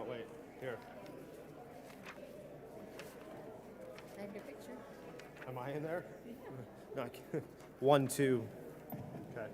wait. Here. I have your picture. Am I in there? No, I can't. 1, 2. Okay.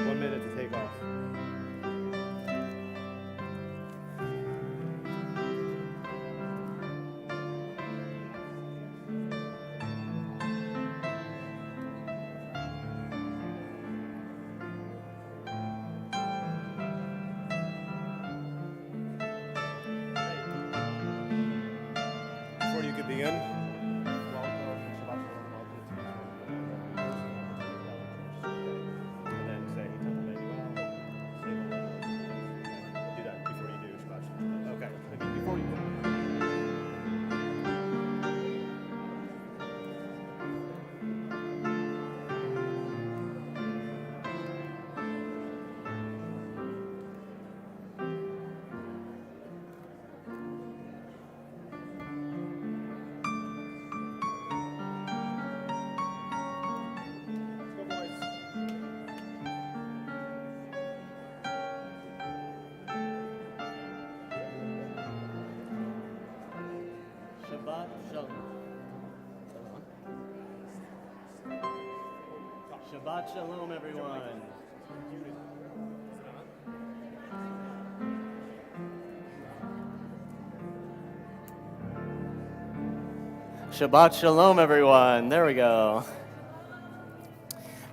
One minute to take off. Before you could begin, welcome, Shabbat Shalom, welcome to and then say Temple Emanu-El, say hello. Do that before you do Shabbat Shalom. Okay, maybe before you go. Shabbat Shalom. Shabbat Shalom, everyone. Shabbat Shalom, everyone. There we go.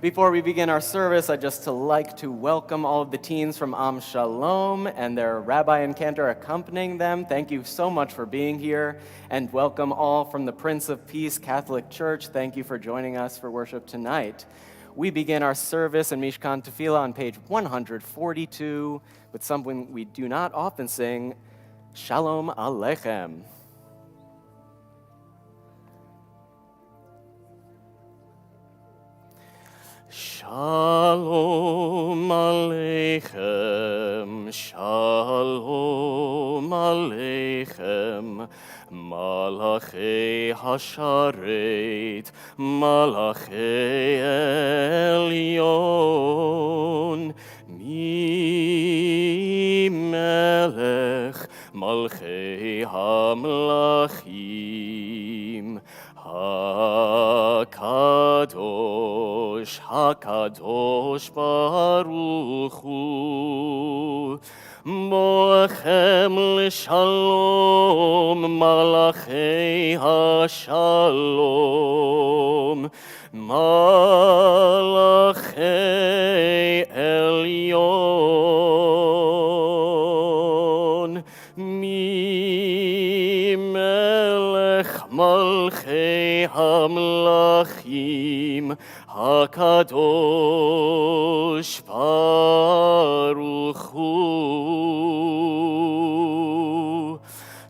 Before we begin our service, I'd just like to welcome all of the teens from Am Shalom and their rabbi and cantor accompanying them. Thank you so much for being here. And welcome all from the Prince of Peace Catholic Church. Thank you for joining us for worship tonight. We begin our service in Mishkan Tefillah on page 142 with something we do not often sing, Shalom Aleichem. Shalom Aleichem, Shalom Aleichem, Malachei Hasharet, Malachei Elyon, Mi Melech, Malchei HaMlachim, HaKadosh, HaKadosh Baruch Hu, Mo'echem l'shalom, Malachei HaShalom, Malachei Elyon, Mi Melech Malchei HaMlachim, HaKadosh Baruch Hu.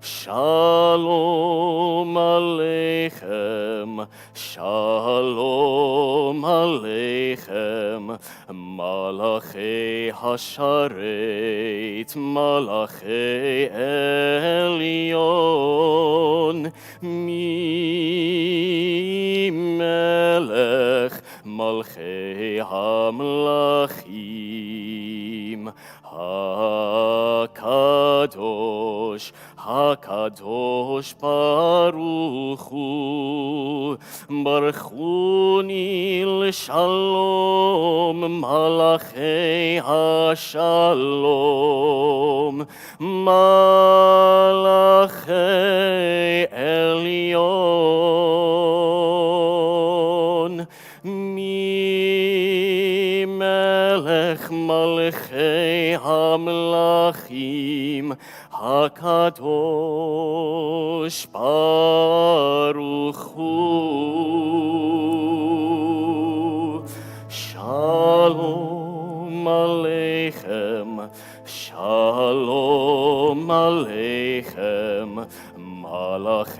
Shalom Aleichem, Shalom Aleichem, Malachei Hasharet, Malachei Elyon, Mi Melech, Malchei HaMlachim, HaKadosh, HaKadosh Baruch Hu, Baruchuni l'shalom, Malachei HaShalom, Malachei Elyon, Mi Melech Malchei HaMlachim, HaKadosh Baruch Hu.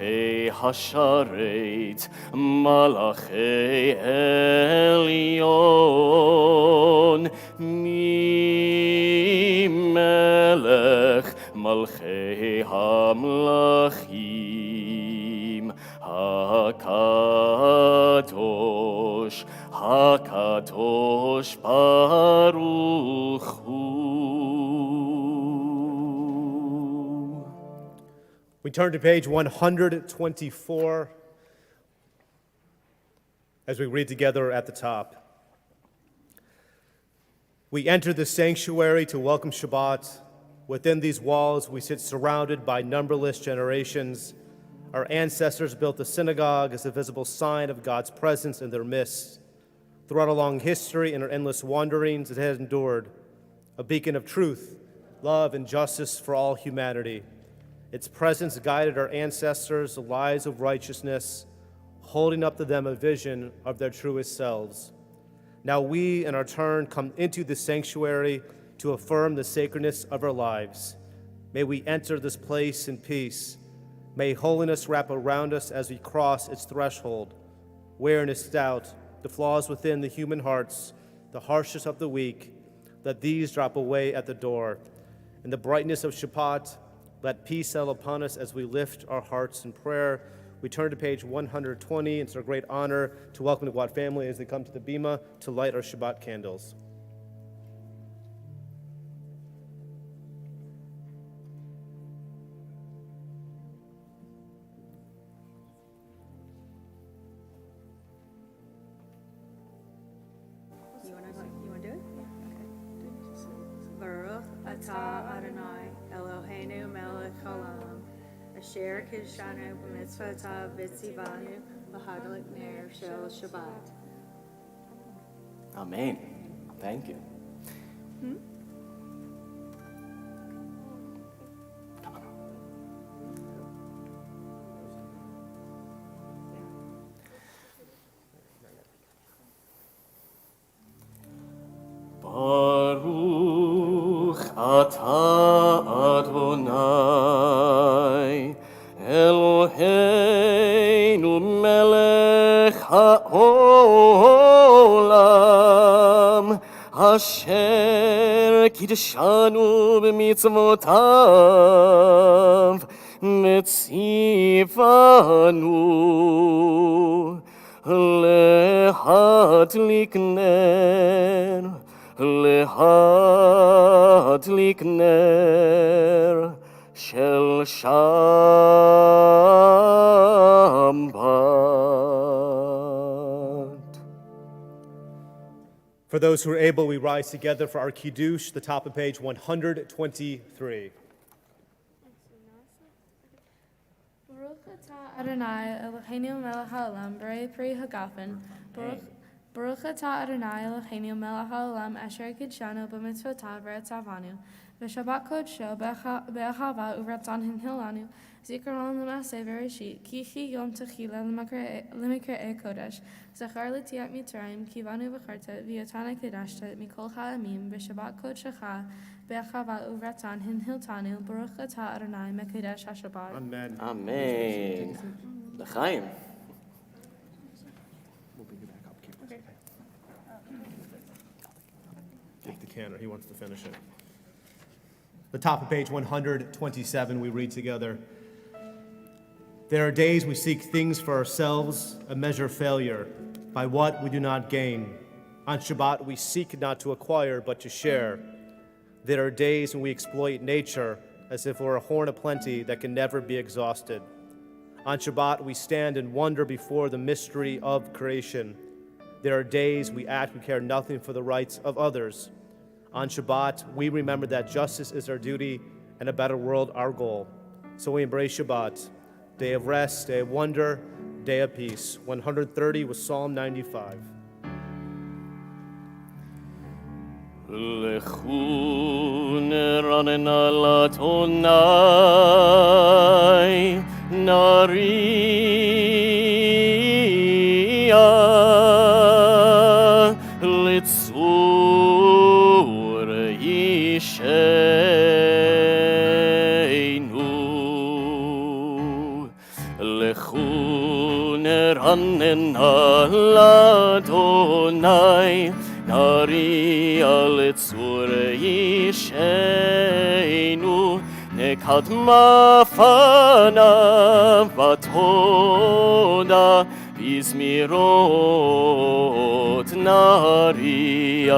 Malachei Hasharet, Malachei Elyon, Mi Melech Malchei Hamlachim, HaKadosh, HaKadosh Baruch Hu. We turn to page 124 as we read together at the top. We enter the sanctuary to welcome Shabbat. Within these walls, we sit surrounded by numberless generations. Our ancestors built the synagogue as a visible sign of God's presence in their midst. Throughout a long history and our endless wanderings, it has endured, a beacon of truth, love, and justice for all humanity. Its presence guided our ancestors' lives of righteousness, holding up to them a vision of their truest selves. Now we, in our turn, come into the sanctuary to affirm the sacredness of our lives. May we enter this place in peace. May holiness wrap around us as we cross its threshold. Weariness, doubt, the flaws within the human hearts, the harshness of the weak, let these drop away at the door. In the brightness of Shabbat, let peace settle upon us as we lift our hearts in prayer. We turn to page 120. It's our great honor to welcome the Guad family as they come to the Bima to light our Shabbat candles. You want to do it? Okay. Baruch atah Adonai Eloheinu melech haolam asher kidshanu b'mitzvotav v'tzivanu b'hadlik ner shel Shabbat. Amen. Thank you. Baruch atah Adonai Eloheinu melech haolam asher kidshanu b'mitzvotav metzivanu lehadlik ner shel Shabbat. For those who are able, we rise together for our Kiddush, the top of page 123. Baruch atah Adonai Eloheinu melech haolam borei pri hagafen. Baruch atah Adonai Eloheinu melech haolam asher kidshanu b'mitzvotav v'etzavanu v'shabbat kodsho be'achava u'ratzon hinhilanu zikaron l'maseh v'reshit ki yom techila l'mikrei kodesh zachar l'tiat mitzrayim kivanu v'charta v'yotana kedashta mikol ha'amim v'shabbat kodshecha be'achava u'ratzon hinhiltanu Baruch atah Adonai mekadesh ha'shabbat. Amen. Amen. L'chaim. We'll bring you back up, Keith. Okay. Take the canner. He wants to finish it. The top of page 127, we read together. There are days we seek things for ourselves, a measure of failure, by what we do not gain. On Shabbat, we seek not to acquire, but to share. There are days when we exploit nature as if we're a horn of plenty that can never be exhausted. On Shabbat, we stand and wonder before the mystery of creation. There are days we act, we care nothing for the rights of others. On Shabbat, we remember that justice is our duty and a better world our goal. So we embrace Shabbat, day of rest, day of wonder, day of peace. 130 was Psalm 95. Lechu neranena latonai naria litzur yisheinu לכו נרננה לאדוני, נריע לצור אישנו, נקדמה פניו בתודה, בזמירות נריע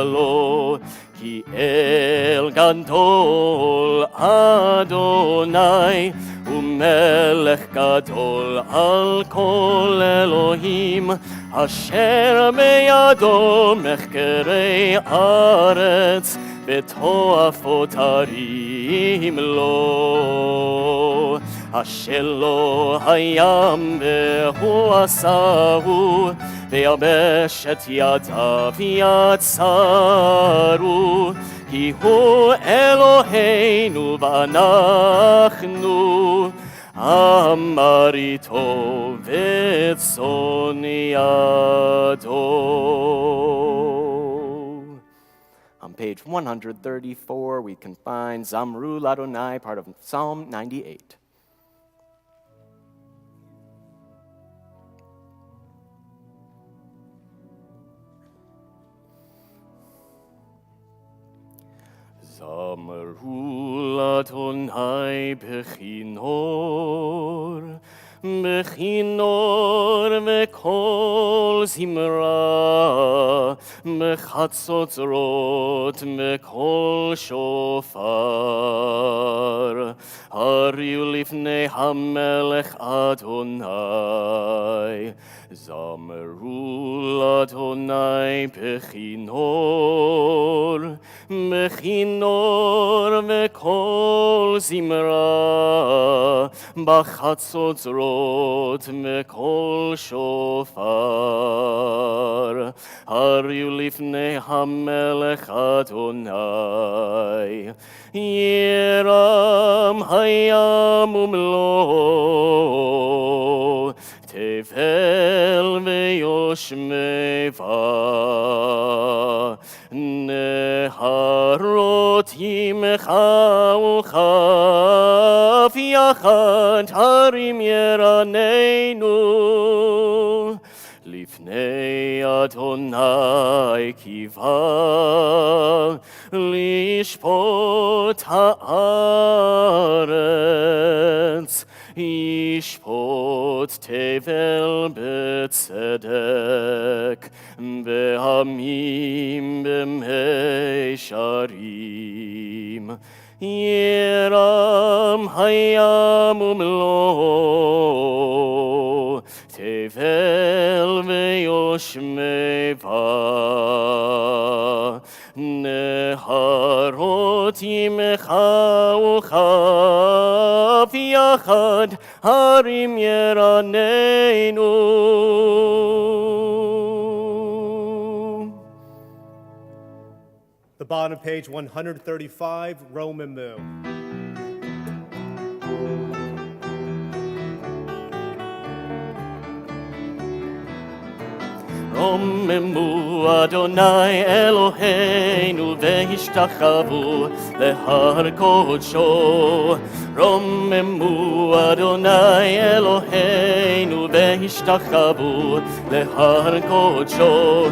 לו. כי אל גדול אדוני, ומלך גדול על כל אלוהים, אשר בידו מחקרי ארץ, ותועפות הרים לו. אשר לו הים והוא עשהו, ויבשת ידיו יצרו, כי הוא אלוהינו ואנחנו אמר איתו וצאן ידו. On page 134, we can find Zamru Ladonai, part of Psalm 98. Zamru Ladonai bechinor, bechinor vekol zimra, bechatzotzrot vekol shofar. Hariu lifnei hamelech Adonai, Zamru Ladonai bechinor, bechinor vekol zimra, b'chatzotzrot vekol shofar. Hariu lifnei hamelech Adonai, Yeram hayam umlo, Tevel veyoshmeva, Neharot yimecha uchav yachad harim yeraneinu, Lifnei Adonai kiva, lishpot haaretz, yishpot tevel betzedek, behamim b'meisharim. Yeram hayam umlo, tevel veyoshmeva, neharot yimecha uchav yachad harim yeraneinu. The bottom of page 135, Roman Mu. רוממו אדוני אלוהינו והשתחוו להר קודשו. רוממו אדוני אלוהינו והשתחוו להר קודשו.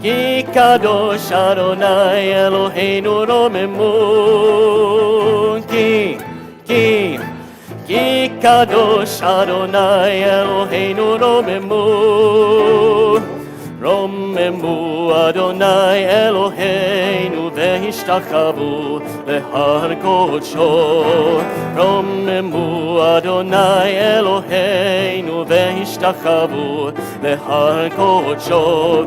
כי קדוש אדוני אלוהינו רוממו. כי קדוש אדוני אלוהינו רוממו. רוממו אדוני אלוהינו והשתחוו להר קודשו. רוממו אדוני אלוהינו והשתחוו להר קודשו.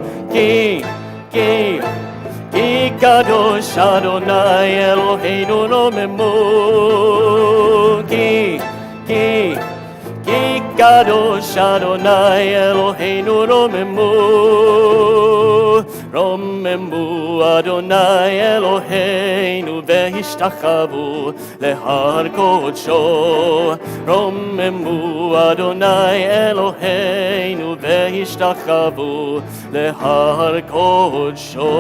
כי קדוש אדוני אלוהינו רוממו. כי קדוש אדוני אלוהינו רוממו. רוממו אדוני אלוהינו והשתחוו להר קודשו. רוממו אדוני אלוהינו והשתחוו להר קודשו.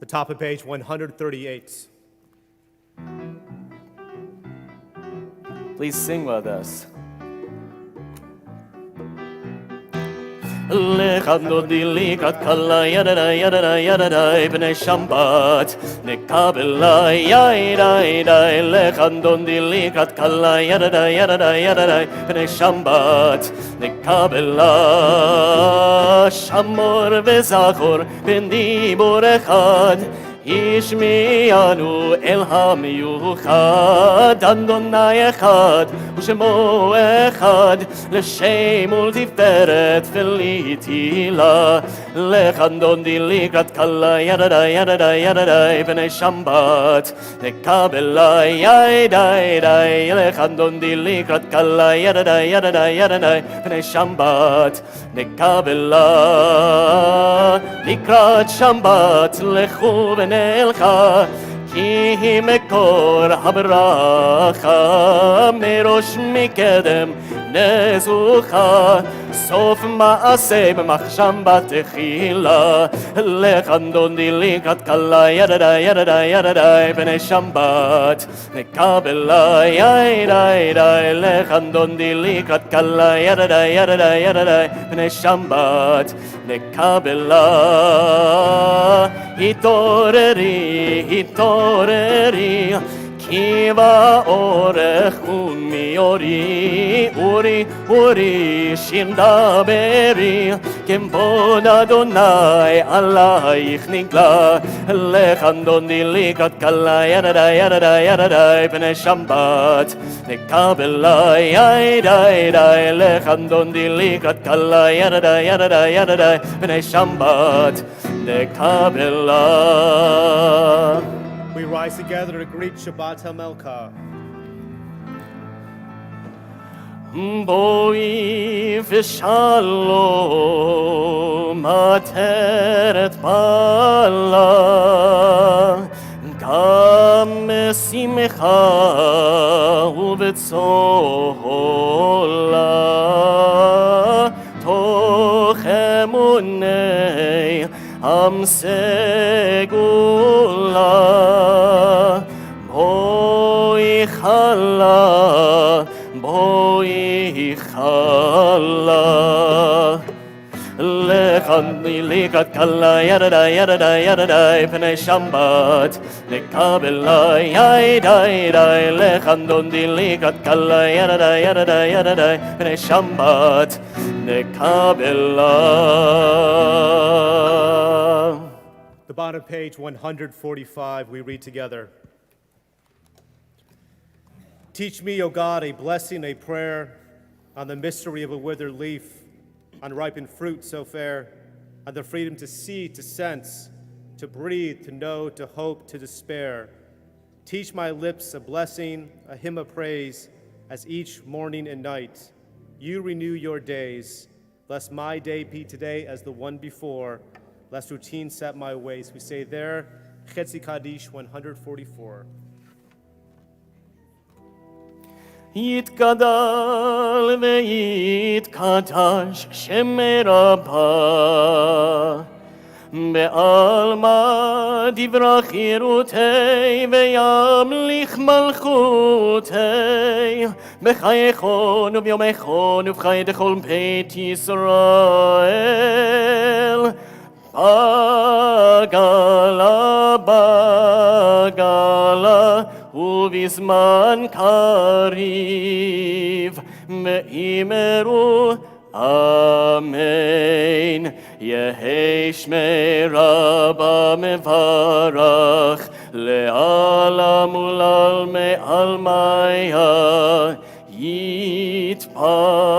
The top of page 138. Please sing with us. Lechandodi likat kala yadada yadada yadada ibn Shabbat nekabela yadai dai lechandodi likat kala yadada yadada yadada ibn Shabbat nekabela shamor vezachor ben dibur echad Ishmianu el hamiuchad Adonai echad Ushemo echad L'shem ultiferet felitila Lechandon dilikat kala yadada yadada yadada B'nei Shabbat Nekabela yadai dai Lechandon dilikat kala yadada yadada yadada B'nei Shabbat Nekabela Likrat Shabbat lechu ונלכה כי היא מקור הברכה מראש מקדם נזוכה סוף מעשה במחשם בתחילה לחנדון דיליקת קלה ידדה ידדה ידדה בני שבת נקבלה ידדה ידדה לחנדון דיליקת קלה ידדה ידדה ידדה בני שבת נקבלה התעוררי התעוררי כי באורך ומיורי אורי אורי שיר דברי כבוד אדוני עלייך נגלה לחנדון דיליקת קלה ידדה ידדה ידדה בני שבת נקבלה ידדה ידדה לחנדון דיליקת קלה ידדה ידדה ידדה בני שבת נקבלה. We rise together to greet Shabbat HaMelkah. בואי ושלום עטרת בעלה גם שמחה ובצהלה תוך אמוני עם סגולה בואי חלה בואי חלה לחני לקת קלה ידדה ידדה ידדה פני שבת לקבלה ידדה ידדה לחנדון דיליקת קלה ידדה ידדה ידדה פני שבת נקבלה. The bottom page 145, we read together. Teach me, O God, a blessing, a prayer on the mystery of a withered leaf, on ripened fruit so fair, on the freedom to see, to sense, to breathe, to know, to hope, to despair. Teach my lips a blessing, a hymn of praise, as each morning and night you renew your days, lest my day be today as the one before, lest routine set my ways. We say there, Chetzi Kaddish 144. יתגדל ויתקדש שם רבה בעלמא דברה חירותי וימליך מלכותי בחייכון וביומכון ובחיי דכל בית ישראל בגלה בגלה ובזמן קריב מאמרו אמן יהי שמי רבה מברך לעלם ולעלמי עלמיה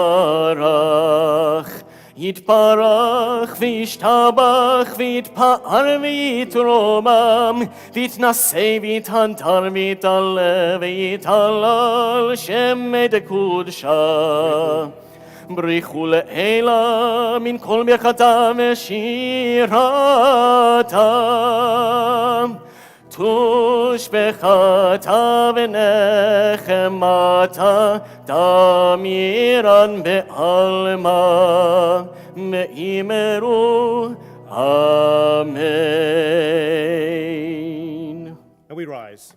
יתברך יתברך וישתבח ויתפאר ויתרומם ויתנשא ויתהדר ויתעלה ויתהלל שם דקודשה בריחו לעילה מן כל ברכתה ושירתה תושבחתה ונחמתה תמירן בעלמא מאמרו אמן. And we rise.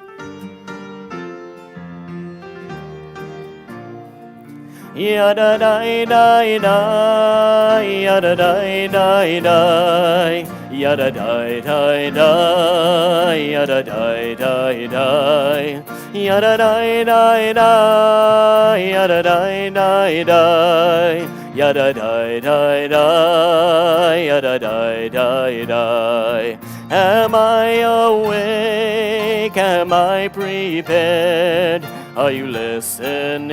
Yada dai dai dai, yada dai dai dai, yada dai dai dai, yada dai dai dai, yada dai dai dai, yada dai dai dai, yada dai dai dai, yada dai dai dai. Am I awake? Am I prepared? Are you listening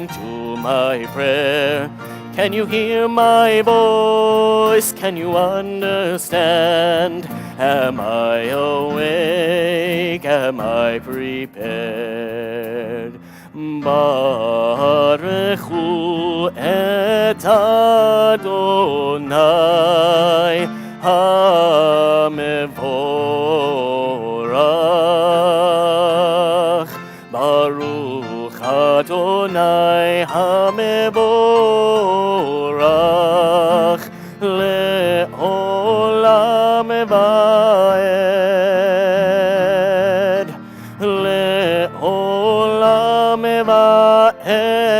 to my prayer? Can you hear my voice? Can you understand? Am I awake? Am I prepared? Baruch hu et Adonai HaMevorach. Baruch Adonai HaMevorach le'olam va'ed, le'olam va'ed.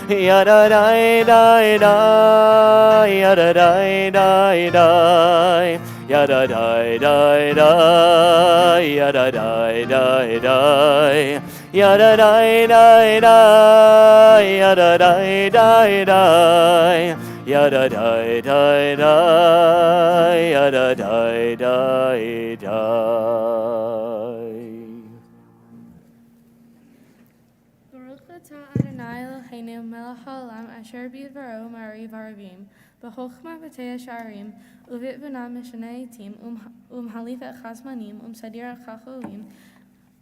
Yada dai dai dai, yada dai dai dai, yada dai dai dai, yada dai dai dai, yada dai dai dai, yada dai dai dai, yada dai dai dai, yada dai dai dai. Baruch atah Adonai Eloheinu melech haolam asher b'dvaro ma'ariv arivim b'chochma v'tei hasharim uvitvana mishnei tim halif echaz manim sadir achacholim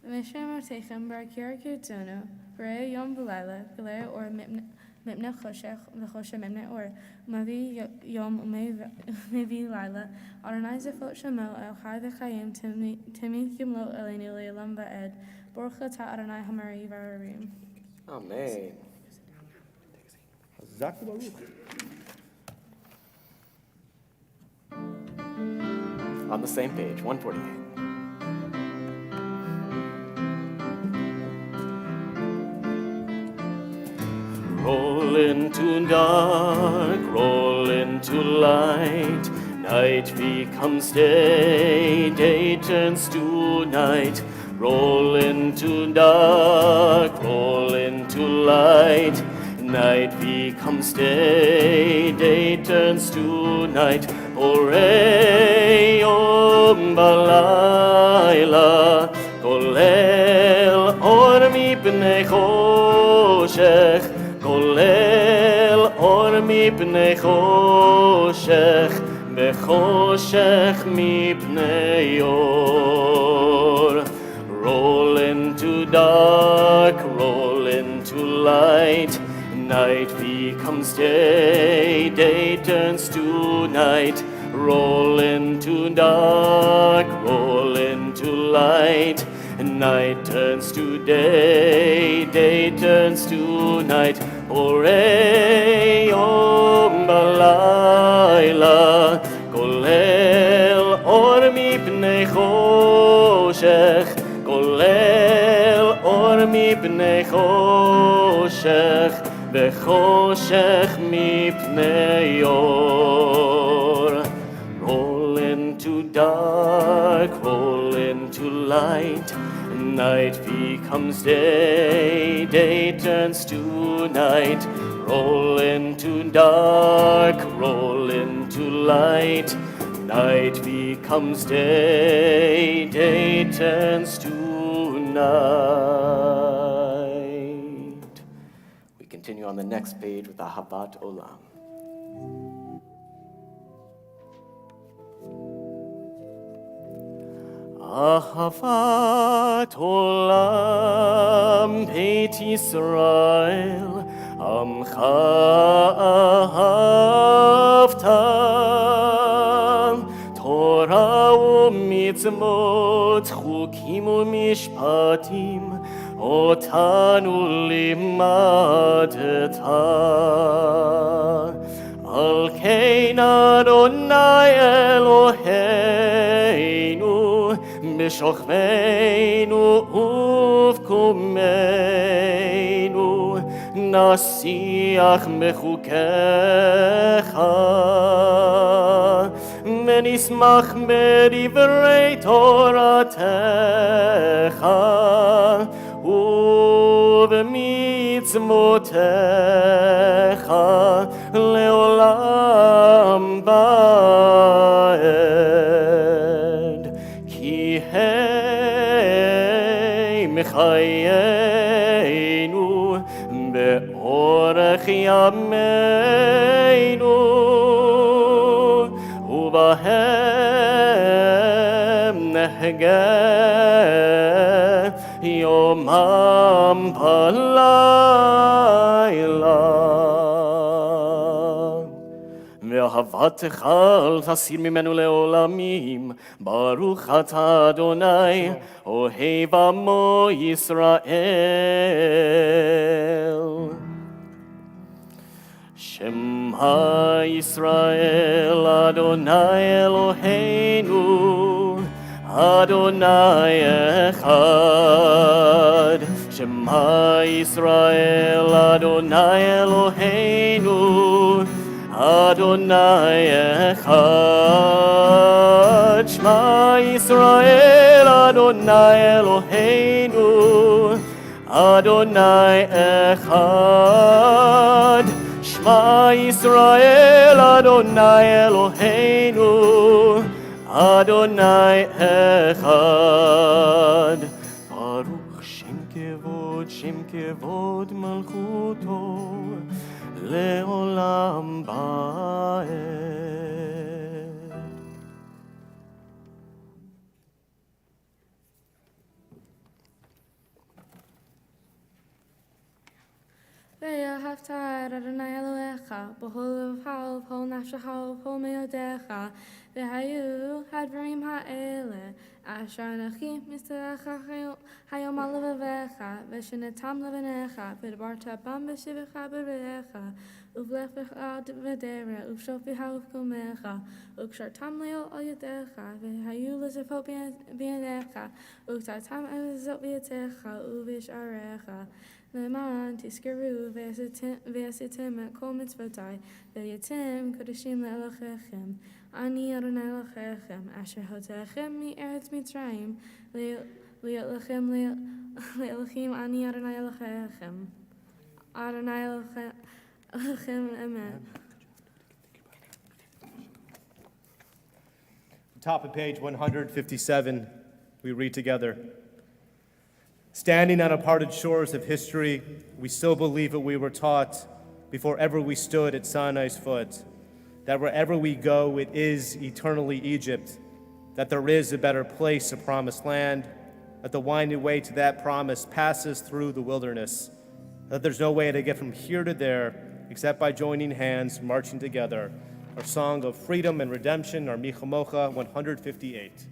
v'mishem artechem barakir kirtzonu v'rei yom v'layla v'lei or mipne choshech v'choshe mipne or umavi yom umavi layla Adonai zefot shemo el chai v'chayim timid yimlo elenu le'elam va'ed Baruch atah Adonai hamariv arivim. Amen. On the same page, 148. Roll into dark, roll into light. Night becomes day, day turns to night. Roll into dark, roll into light. Night becomes day, day turns to night. Orei yom balayla, kolel or mipnei choshech, kolel or mipnei choshech, bechoshech mipnei or. Roll into dark, roll into light. Night becomes day, day turns to night. Roll into dark, roll into light. Night turns to day, day turns to night. Orei yom balayla, kolel or mipnei choshech, kolel or mipnei choshech, bechoshech mipnei or. Roll into dark, roll into light. Night becomes day, day turns to night. Roll into dark, roll into light. Night becomes day, day turns to night. We continue on the next page with Ahavat Olam. Ahavat Olam Beit Yisrael Amcha ahavta Torah u'mitzvot chukim u'mishpatim Otanu limadeta Al kein Adonai Eloheinu B'shochveinu uv'kumei נשיח מחוקיך, ונשמח בדברי תורתך, ובמצוותיך לעולם ועד. כי הם חיינו באורך ימינו, ובהם נחגה יומם בלילה. ואהבתך אל תסיר ממנו לעולמים, ברוך אתה אדוני, אוהב עמו ישראל. שמע ישראל אדוני אלוהינו, אדוני אחד. שמע ישראל אדוני אלוהינו, אדוני אחד. שמע ישראל אדוני אלוהינו, אדוני אחד. שמע ישראל אדוני אלוהינו, אדוני אחד. ברוך שם כבוד מלכותו, לעולם ועד. ואהבת את אדוני אלוהיך בכל לבך ובכל נפשך ובכל מאודיך, והיו הדברים האלה אשר אנוכי מצווך היום על לבביך, ושנתם לבניך, ודברת בם בשבך בבריך, ובלכתך בדרך, ובשופטיך ובקומך, וקשרתם ליאור על ידיך, והיו לזפות בידיך, וקטעתם זאת בידיך ובשעריך. למען תזכרו ועשיתם את כל מצוותי, והייתם קדושים לאלוהיכם. אני אדוני אלוהיכם, אשר הוצאכם מארץ מצרים, להיות לכם לאלוהים. אני אדוני אלוהיכם. אדוני אלוהיכם אמת. Top of page 157, we read together. Standing on uncharted shores of history, we still believe what we were taught before ever we stood at Sinai's foot, that wherever we go, it is eternally Egypt, that there is a better place, a promised land, that the winding way to that promise passes through the wilderness, that there's no way to get from here to there except by joining hands, marching together. Our song of freedom and redemption, our Michamocha 158.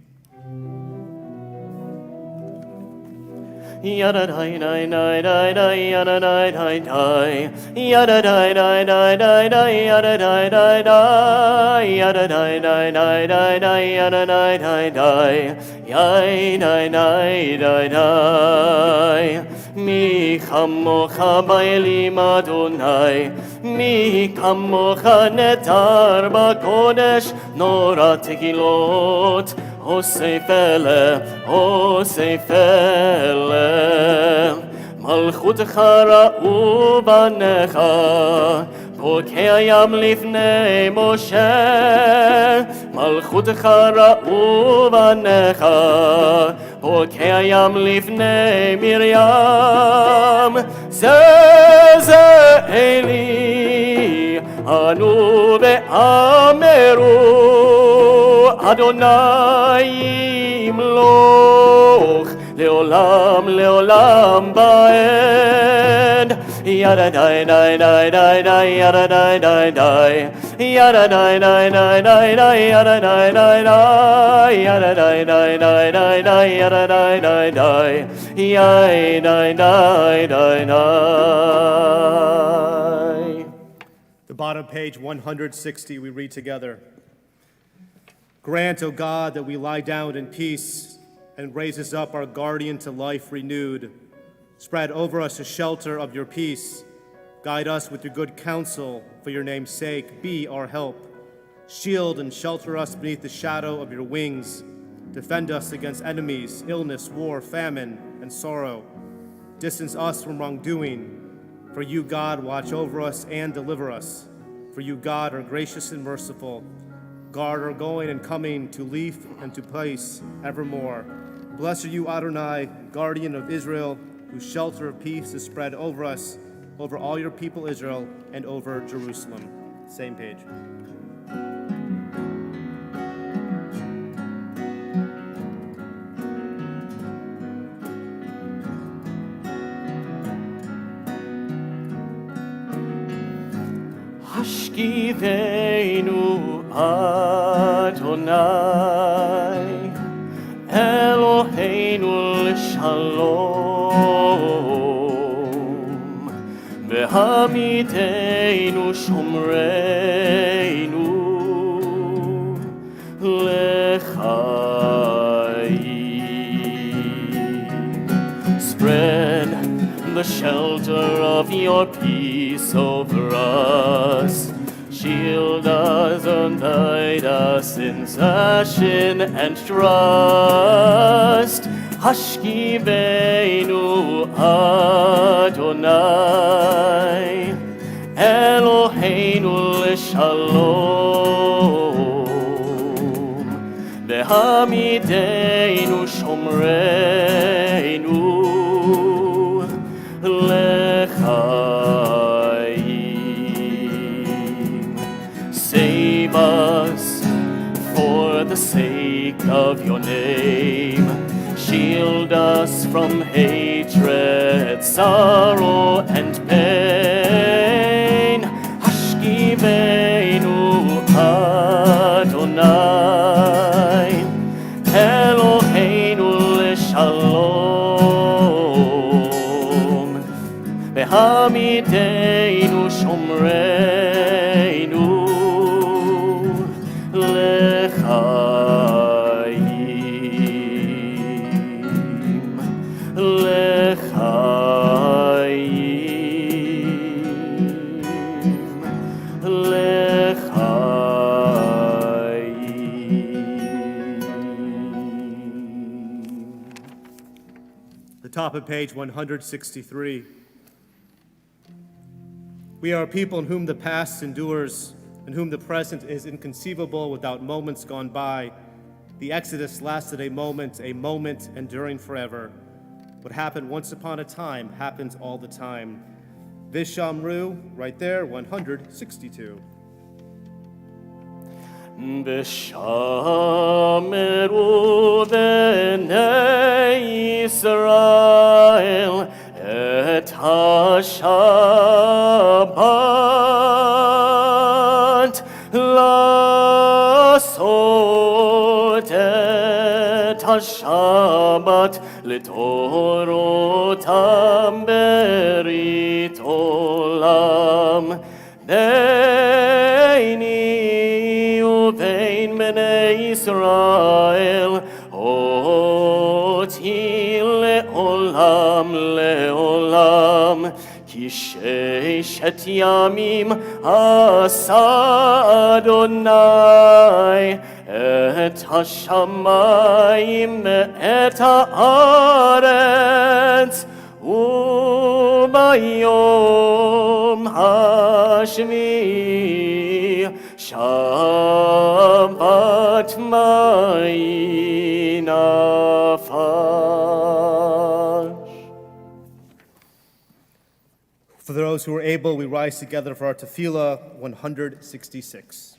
Yada dai dai dai dai dai yada dai dai dai yada dai dai dai dai dai yada dai dai dai yada dai dai dai dai dai yada dai dai dai yai dai dai dai dai mi chamocha ba'elim Adonai mi kamocha netar ba'kodesh nora tegilot Osef ele, מלכותך ראו בניך, פורקי הים לפני משה. מלכותך ראו בניך, פורקי הים לפני מרים. זה אלי, ענו ואמרו, אדוני ימלוך. לעולם לעולם בעד. ידה די די די די די ידה די די די ידה די די די די די ידה די די די ידה די די די די די ידה די די די יי די די די די. The bottom page 160 we read together. Grant, O God, that we lie down in peace and raises up our guardian to life renewed. Spread over us a shelter of your peace, Guide us with your good counsel, for your name's sake. Be our help. Shield and shelter us beneath the shadow of your wings. Defend us against enemies, illness, war, famine, and sorrow. Distance us from wrongdoing. For you, God, watch over us and deliver us. For you, God, are gracious and merciful. Guard our going and coming to leaf and to place evermore. Blessed are you, Adonai, guardian of Israel, whose shelter of peace is spread over us, over all your people Israel, and over Jerusalem. Same page. Hashkivenu Adonai Eloheinu l'shalom V'hamidenu shomreinu l'chaim. Spread the shelter of your peace over us. Shield us and guide us in passion and trust. Hashkivenu Adonai Eloheinu l'shalom V'hamidenu shomreinu l'chaim. Save us for the sake of your name. Shield us from hatred, sorrow, and pain. Hashkivenu Adonai Eloheinu l'shalom V'hamidenu shomreinu l'chaim. The top of page 163. We are a people in whom the past endures, in whom the present is inconceivable without moments gone by. The Exodus lasted a moment enduring forever. What happened once upon a time happens all the time. Vishamru, right there, 162. B'shameru b'nei Yisrael et ha-Shabbat la'asot et ha-Shabbat l'torotam berit olam beini uvein b'nei Yisrael oti le'olam le'olam ki sheishet yamim asa Adonai et hashamayim et haaretz ubayom hashmi Shabbat mai nafash. For those who are able, we rise together for our tefillah 166.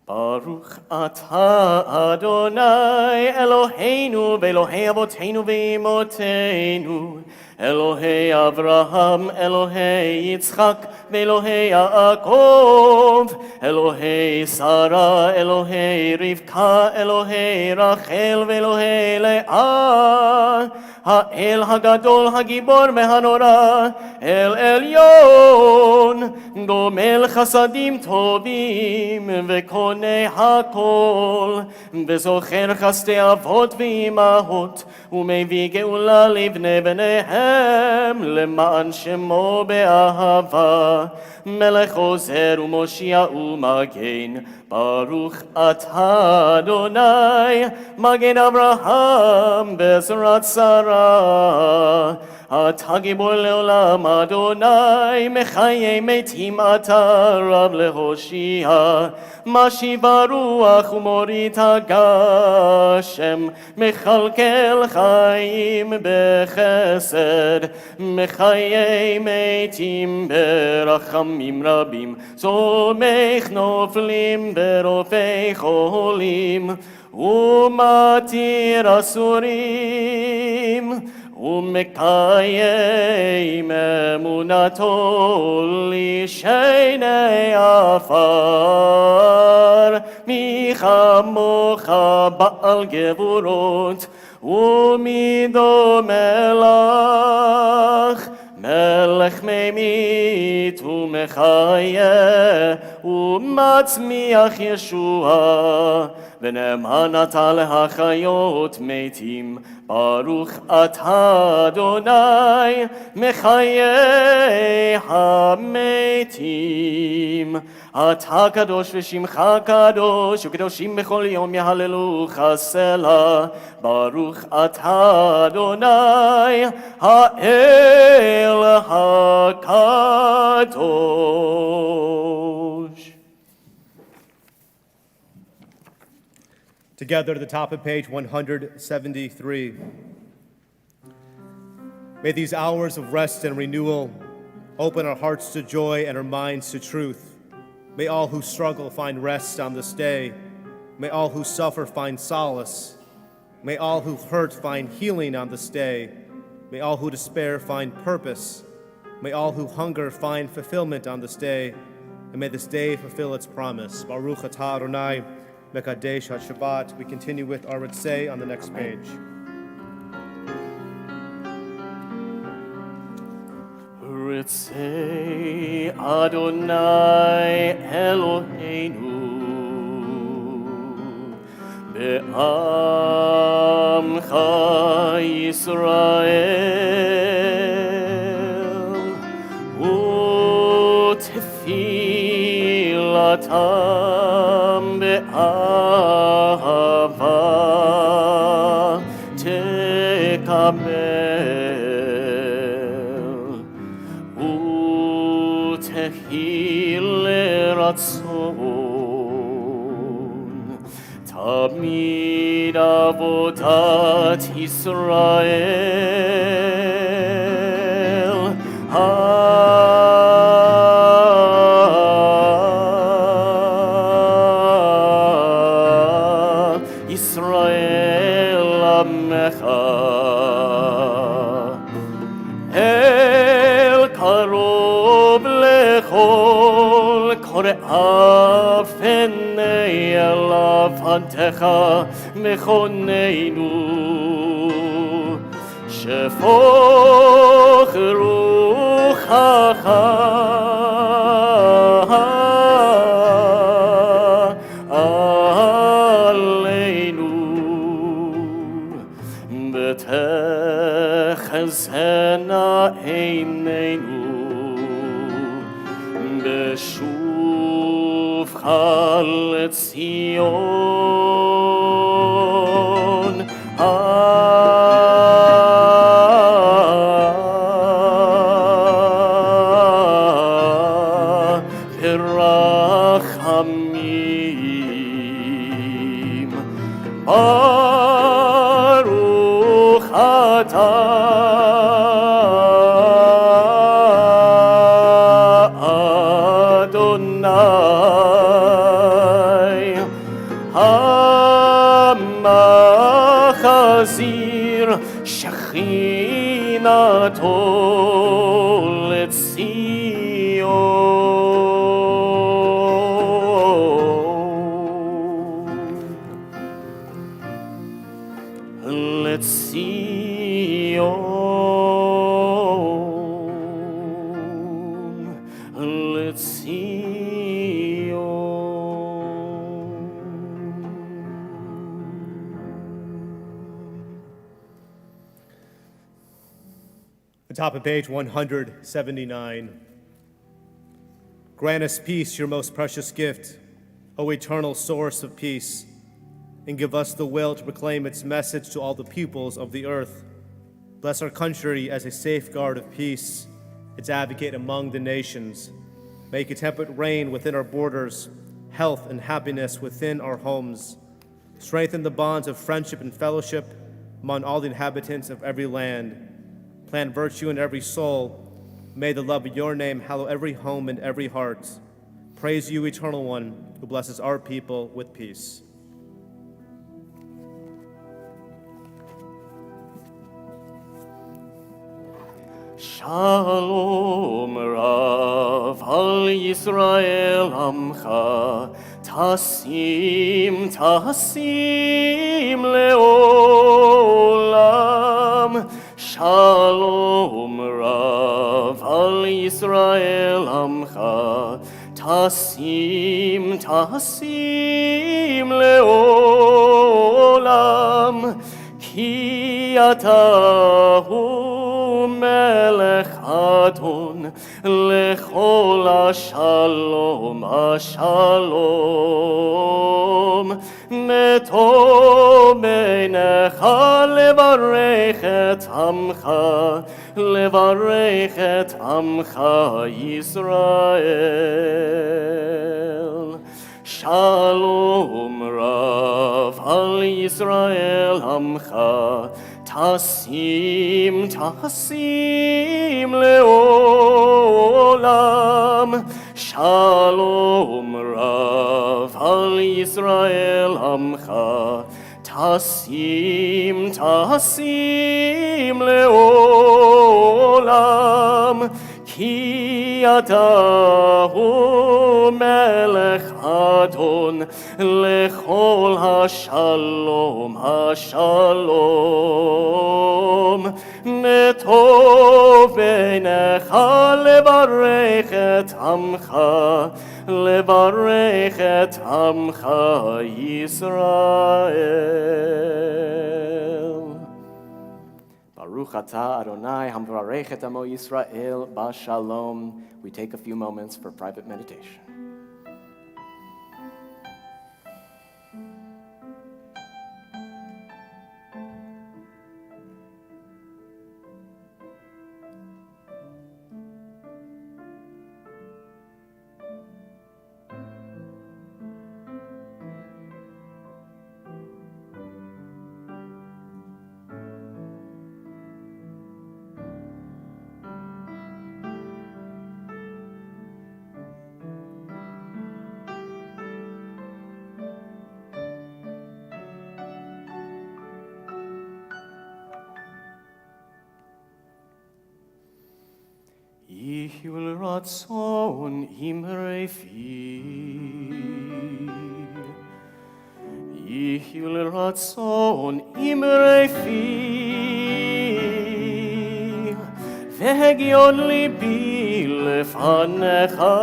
Baruch atah Adonai Eloheinu v'Elohei Avoteinu v'Imotenu Elohei Avraham, Elohei Yitzchak v'Elohei Yaakov Elohei Sarah, Elohei Rivka, Elohei Rachel v'Elohei Leah האל הגדול הגיבור והנורא, אל עליון, גומל חסדים טובים וקונה הכל, וזוכר חסדי אבות ואימהות, ומביא גאולה לבני בניהם, למען שמו באהבה. מלך עוזר ומושיע ומגן, ברוך אתה אדוני, מגן אברהם בעזרת שרה. אתה גיבור לעולם אדוני, מחיי מתים אתה רב להושיע. משיב הרוח ומוריד הגשם, מכלכל חיים בחסד, מחיי מתים ברחמים רבים, סומך נופלים ברופאי חולים, ומתיר אסורים, ומקיים אמונתו לשני עפר. מי כמוך בעל גבורות, ומי דומה לך, מלך ממית ומחיה, ומצמיח ישועה, ונאמן אתה להחיות מתים. ברוך אתה אדוני, מחיי המתים. אתה קדוש ושמך קדוש, וקדושים בכל יום יהללוך סלה. ברוך אתה אדוני, האל הקדוש. Together to the top of page 173. May these hours of rest and renewal open our hearts to joy and our minds to truth. May all who struggle find rest on this day. May all who suffer find solace. May all who hurt find healing on this day. May all who despair find purpose. May all who hunger find fulfillment on this day. And may this day fulfill its promise. Baruch atah Adonai, Mekadesh HaShabbat. We continue with our Ritzei on the next page. Ritzei Adonai Eloheinu be'amcha Yisrael u'tefilatam be'ahava tekabel u'tehil leratzon tamid avodat Yisrael Yisrael Amecha El Karov Lechol Kore'av Enei Elav Hantecha Mechoneinu Shefoch Ruchacha Betechezena Eineinu Beshuvcha LeTzion Pirachamim Baruch atah Adonai Hamachazir Shechinato LeTzion top of page 179. Grant us peace, your most precious gift, O eternal source of peace, and give us the will to proclaim its message to all the peoples of the earth. Bless our country as a safeguard of peace, its advocate among the nations. Make a temperate reign within our borders, health and happiness within our homes. Strengthen the bonds of friendship and fellowship among all the inhabitants of every land. Plant virtue in every soul. May the love of your name hallow every home and every heart. Praise you, Eternal One, who blesses our people with peace. Shalom Rav al Yisrael Amcha Tasim Tasim Leolam Shalom Rav al Yisrael Amcha Tasim Tasim Leolam Ki Atahu Melech Adon lechol Shalom Shalom Meto Beinecha levarech et Amcha Yisrael. Shalom Rav al Yisrael Amcha Tasim Leolam Shalom Rav al Yisrael Amcha Tasim Leolam Ki Atahu Melech Adon lechol Shalom Metov Beinecha levarech et Amcha Yisrael. Baruch atah Adonai hamvarech et amo Yisrael b'shalom. We take a few moments for private meditation. Yihul ratzon imre fi Yihul ratzon imre fi Vehegion libi lefanecha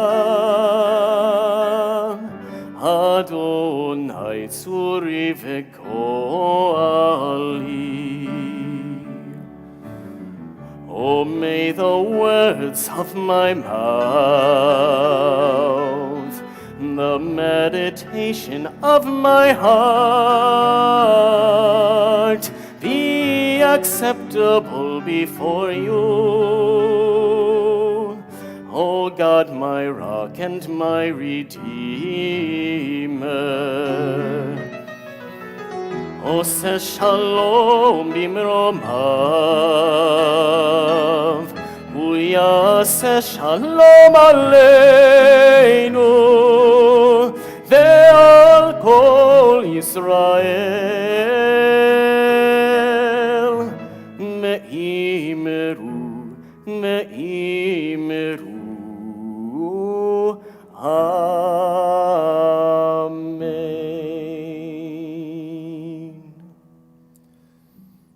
Adonai tzuri vekoali Oh, may the words of my mouth, the meditation of my heart be acceptable before you. O God, my rock and my redeemer. Oseh shalom bimromav, hu yaseh shalom aleinu, ve'al kol Yisrael, me'imeru, Amen.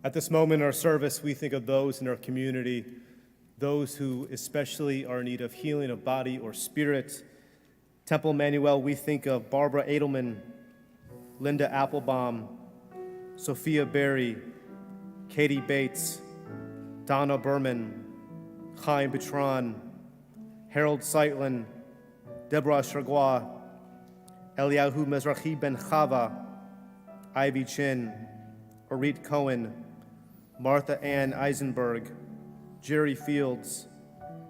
At this moment in our service, we think of those in our community, those who especially are in need of healing of body or spirit. Temple Emanu-El, we think of Barbara Edelman, Linda Applebaum, Sophia Berry, Katie Bates, Donna Berman, Chaim Bitron, Harold Seitlin, Deborah Shergois, Eliyahu Mezrachi Ben Chava, Ivy Chin, Orit Cohen, Martha Ann Eisenberg, Jerry Fields,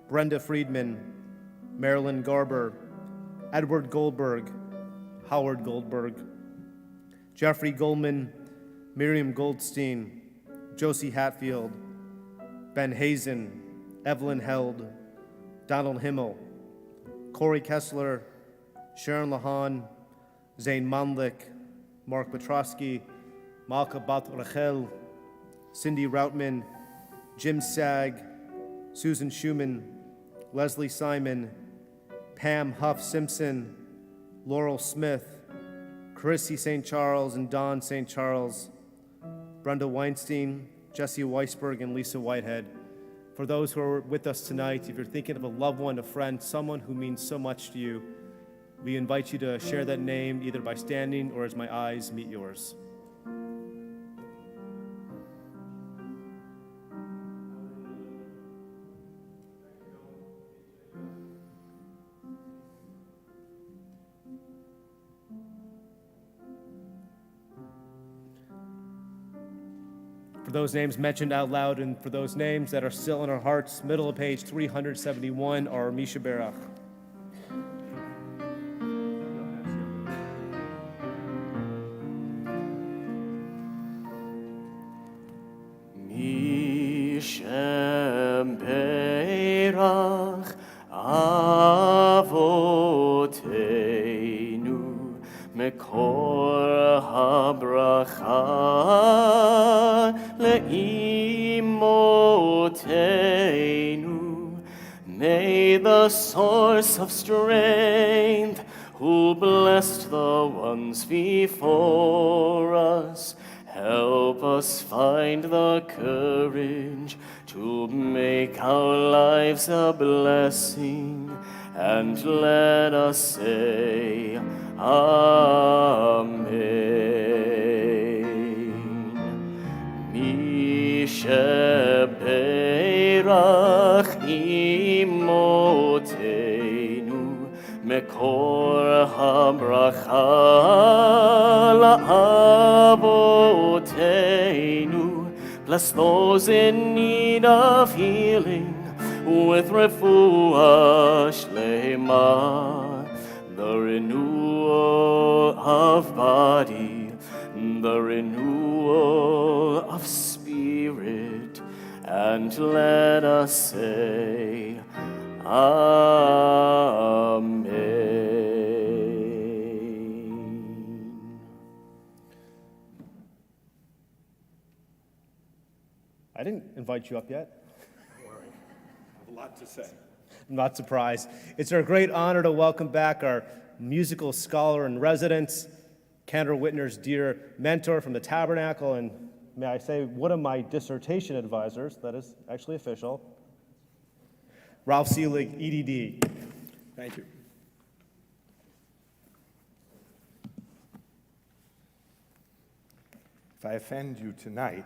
Brenda Friedman, Marilyn Garber, Edward Goldberg, Howard Goldberg, Jeffrey Goldman, Miriam Goldstein, Josie Hatfield, Ben Hazen, Evelyn Held, Donald Himmel, Corey Kessler, Sharon Lahan, Zayn Manlik, Mark Petrosky, Malka Bat Rachel, Cindy Routman, Jim Sag, Susan Schumann, Leslie Simon, Pam Huff Simpson, Laurel Smith, Chrissy St. Charles and Don St. Charles, Brenda Weinstein, Jesse Weisberg, and Lisa Whitehead. For those who are with us tonight, if you're thinking of a loved one, a friend, someone who means so much to you, we invite you to share that name either by standing or as my eyes meet yours. For those names mentioned out loud and for those names that are still in our hearts, middle of page 371 are Misha Berach. Misha Berach Avoteinu Mekor HaBracha Le'imoteinu. May the source of strength, who blessed the ones before us, help us find the courage to make our lives a blessing, and let us say, Amen. Misha Berach Imoteinu Mekor HaBracha La'avoteinu. Bless those in need of healing with refuah shlema, the renewal of body, the renewal of spirit, and let us say, Amen. I didn't invite you up yet. Don't worry, I have a lot to say. I'm not surprised. It's our great honor to welcome back our musical scholar in residence, Cantor Whitner's dear mentor from the Tabernacle, and may I say, one of my dissertation advisors, that is actually official, Ralph Seelig, EDD. Thank you. If I offend you tonight,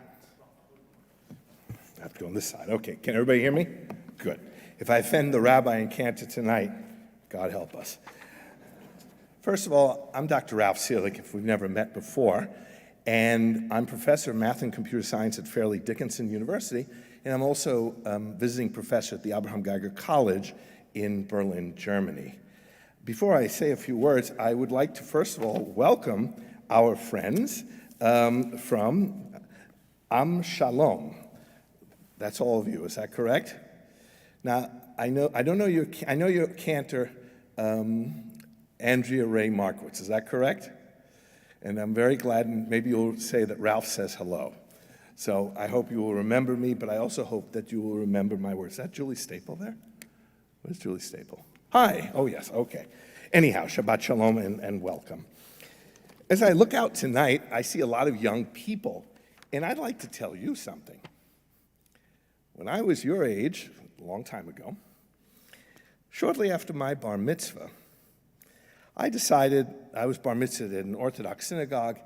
I have to go on this side. Okay, can everybody hear me? Good. If I offend the rabbi and Cantor tonight, God help us. First of all, I'm Dr. Ralph Seelig, if we've never met before, and I'm professor of math and computer science at Fairleigh Dickinson University, and I'm also visiting professor at the Abraham Geiger College in Berlin, Germany. Before I say a few words, I would like to first of all welcome our friends from Shalom. That's all of you, is that correct? Now, I know your Cantor, Andrea Ray Markowitz, is that correct? And I'm very glad, and maybe you'll say that Ralph says hello. So I hope you will remember me, but I also hope that you will remember my words. Is that Julie Staple there? Where's Julie Staple? Hi, oh yes, okay. Anyhow, Shabbat Shalom and welcome. As I look out tonight, I see a lot of young people, and I'd like to tell you something. When I was your age, a long time ago, shortly after my bar mitzvah, I decided I was bar mitzvahed at an Orthodox synagogue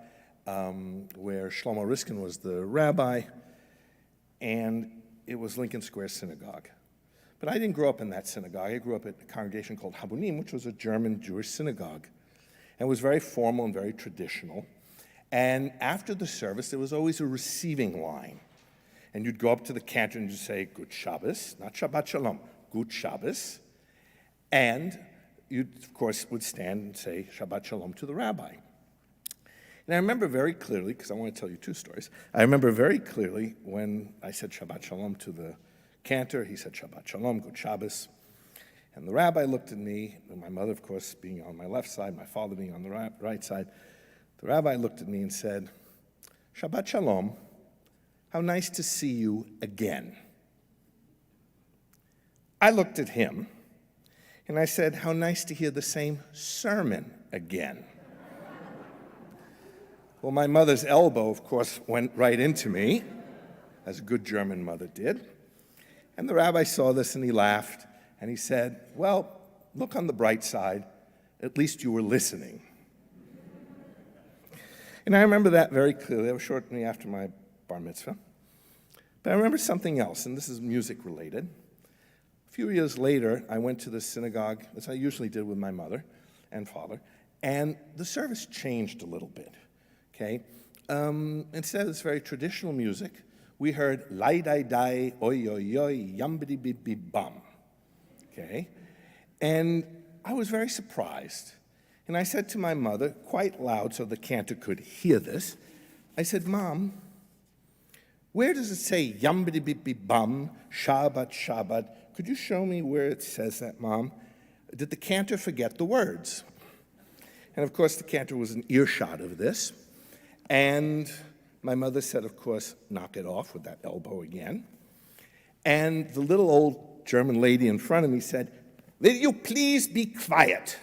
where Shlomo Riskin was the rabbi, and it was Lincoln Square Synagogue. But I didn't grow up in that synagogue. I grew up at a congregation called Habunim, which was a German Jewish synagogue. And it was very formal and very traditional. And after the service, there was always a receiving line. And you'd go up to the cantor and you'd say, Good Shabbos, not Shabbat Shalom, Good Shabbos. And you, of course, would stand and say Shabbat Shalom to the rabbi. And I remember very clearly, because I want to tell you two stories, I remember very clearly when I said Shabbat Shalom to the cantor, he said Shabbat Shalom, Good Shabbos. And the rabbi looked at me, and my mother, of course, being on my left side, my father being on the right side. The rabbi looked at me and said, Shabbat Shalom, how nice to see you again. I looked at him, and I said, how nice to hear the same sermon again. Well, my mother's elbow, of course, went right into me, as a good German mother did. And the rabbi saw this and he laughed, and he said, well, look on the bright side, at least you were listening. And I remember that very clearly. That was shortly after my bar mitzvah. But I remember something else, and this is music related. A few years later, I went to the synagogue, as I usually did with my mother and father, and the service changed a little bit. Okay? Instead of this very traditional music, we heard lai dai dai, oi oi oi, yambidi bib bib bum. Okay? And I was very surprised. And I said to my mother, quite loud so the cantor could hear this, I said, Mom, where does it say yambidi bib bib bum, Shabbat, Shabbat? Could you show me where it says that, Mom? Did the cantor forget the words? And of course, the cantor was an earshot of this. And my mother said, of course, knock it off with that elbow again. And the little old German lady in front of me said, will you please be quiet?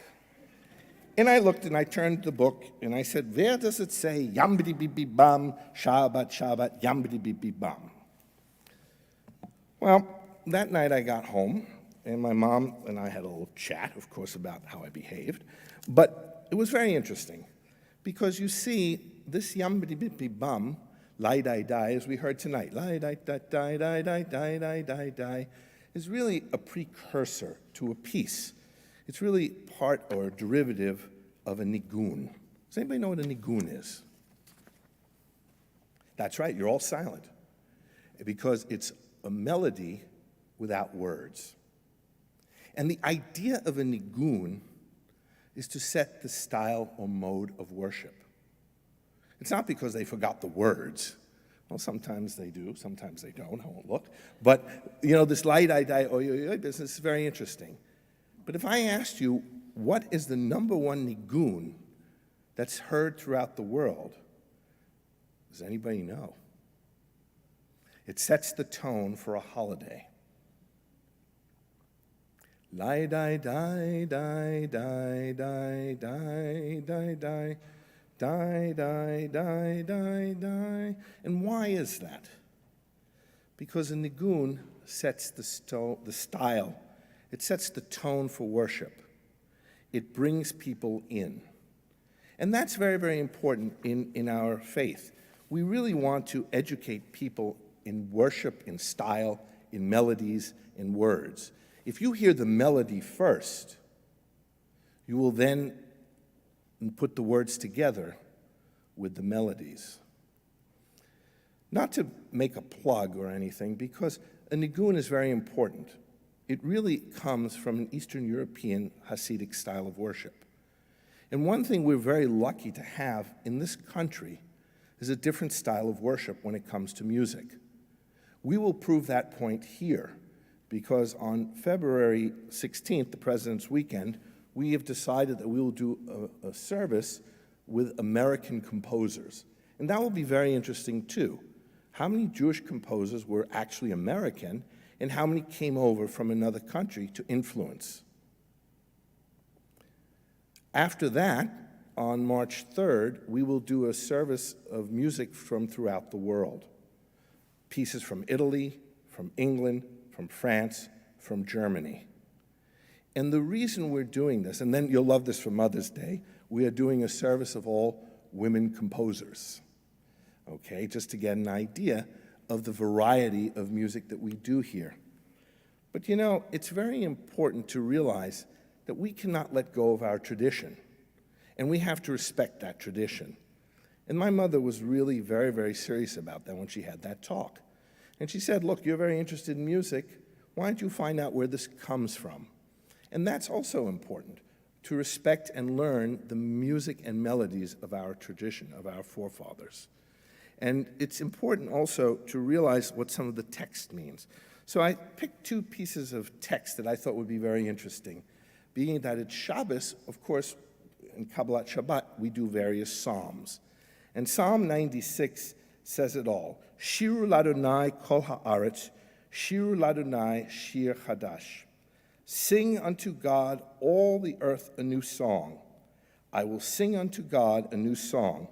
And I looked and I turned the book and I said, where does it say yambidi bibi bam, Shabbat, Shabbat, yambidi bibi bam? Well, that night I got home and my mom and I had a little chat, of course, about how I behaved. But it was very interesting because you see, this yambidi bibi bum, lai dai dai, as we heard tonight, lai dai dai dai dai dai dai dai dai dai, is really a precursor to a piece. It's really part or derivative of a nigun. Does anybody know what a nigun is? That's right, you're all silent. Because it's a melody without words. And the idea of a nigun is to set the style or mode of worship. It's not because they forgot the words. Well, sometimes they do, sometimes they don't, I won't look. But, this lai dai dai oi oi oi business is very interesting. But if I asked you, what is the number one nigun that's heard throughout the world? Does anybody know? It sets the tone for a holiday. Lai dai dai dai dai dai dai dai dai. Die, die, die, die, die. And why is that? Because a nigun sets the style. It sets the tone for worship. It brings people in. And that's very, very important in our faith. We really want to educate people in worship, in style, in melodies, in words. If you hear the melody first, you will then put the words together with the melodies. Not to make a plug or anything, because a nigun is very important. It really comes from an Eastern European Hasidic style of worship. And one thing we're very lucky to have in this country is a different style of worship when it comes to music. We will prove that point here, because on February 16th, the President's Weekend, we have decided that we will do a service with American composers. And that will be very interesting too. How many Jewish composers were actually American, and how many came over from another country to influence? After that, on March 3rd, we will do a service of music from throughout the world. Pieces from Italy, from England, from France, from Germany. And the reason we're doing this, and then you'll love this for Mother's Day, we are doing a service of all women composers, okay, just to get an idea of the variety of music that we do here. But you know, it's very important to realize that we cannot let go of our tradition, and we have to respect that tradition. And my mother was really very, very serious about that when she had that talk. And she said, look, you're very interested in music. Why don't you find out where this comes from? And that's also important, to respect and learn the music and melodies of our tradition, of our forefathers. And it's important also to realize what some of the text means. So I picked two pieces of text that I thought would be very interesting, being that at Shabbos, of course, in Kabbalat Shabbat, we do various psalms. And Psalm 96 says it all. Shiru ladonai kol haaretz, shiru ladonai shir chadash. Sing unto God, all the earth, a new song. I will sing unto God a new song.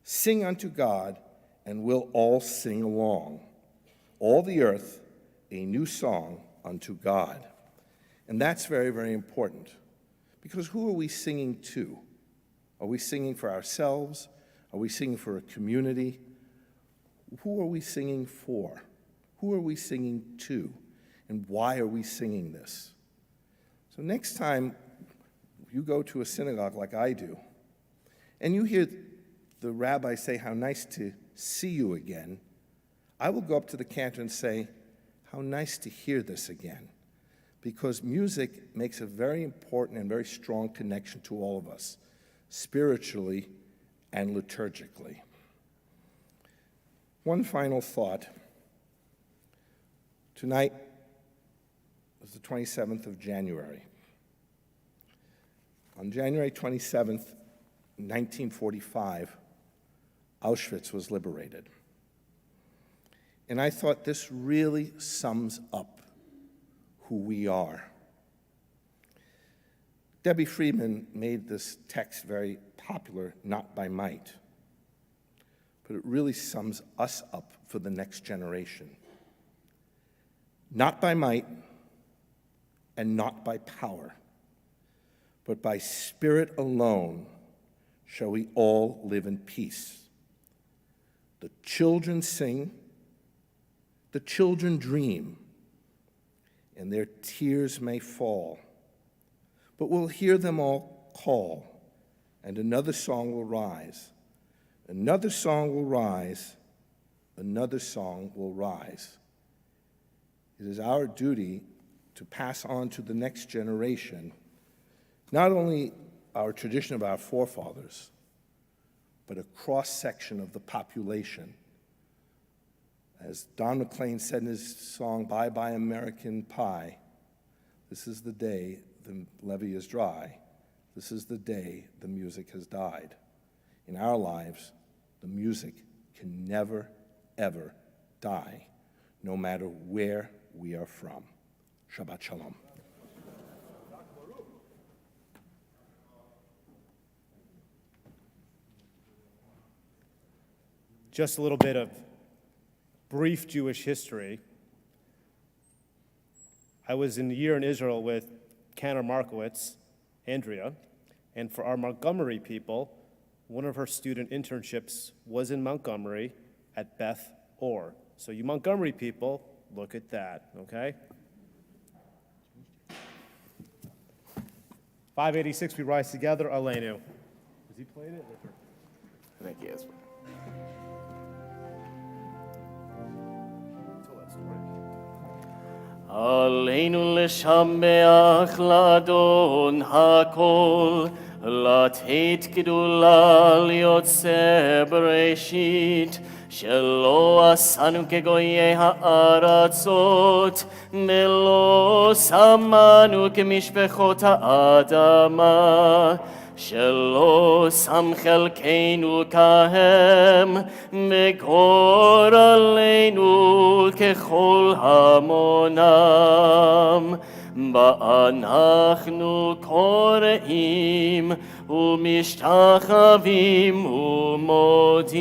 Sing unto God, and we'll all sing along. All the earth, a new song unto God. And that's very, very important. Because who are we singing to? Are we singing for ourselves? Are we singing for a community? Who are we singing for? Who are we singing to? And why are we singing this? So next time you go to a synagogue like I do, and you hear the rabbi say, how nice to see you again, I will go up to the cantor and say, how nice to hear this again. Because music makes a very important and very strong connection to all of us, spiritually and liturgically. One final thought. Tonight is the 27th of January. On January 27th, 1945, Auschwitz was liberated. And I thought this really sums up who we are. Debbie Friedman made this text very popular, not by might, but it really sums us up for the next generation. Not by might and not by power, but by Spirit alone shall we all live in peace. The children sing, the children dream, and their tears may fall. But we'll hear them all call, and another song will rise. Another song will rise. Another song will rise. It is our duty to pass on to the next generation not only our tradition of our forefathers, but a cross-section of the population. As Don McLean said in his song, Bye Bye American Pie, this is the day the levee is dry. This is the day the music has died. In our lives, the music can never, ever die, no matter where we are from. Shabbat Shalom. Just a little bit of brief Jewish history. I was in a year in Israel with Cantor Markowitz, Andrea, and for our Montgomery people, one of her student internships was in Montgomery at Beth Or. So you Montgomery people, look at that, okay? 586, we rise together, Aleinu. Has he played it? I think he is. עלינו לשמח לאדון הכל, לתת גדולה ליוצא בראשית, שלא עשנו כגויי הארצות, ולא שמנו כמשפחות האדמה, שלא שם חלקנו כהם, וגורלנו ככל המונם. ואנחנו קוראים ומשתחווים ומודים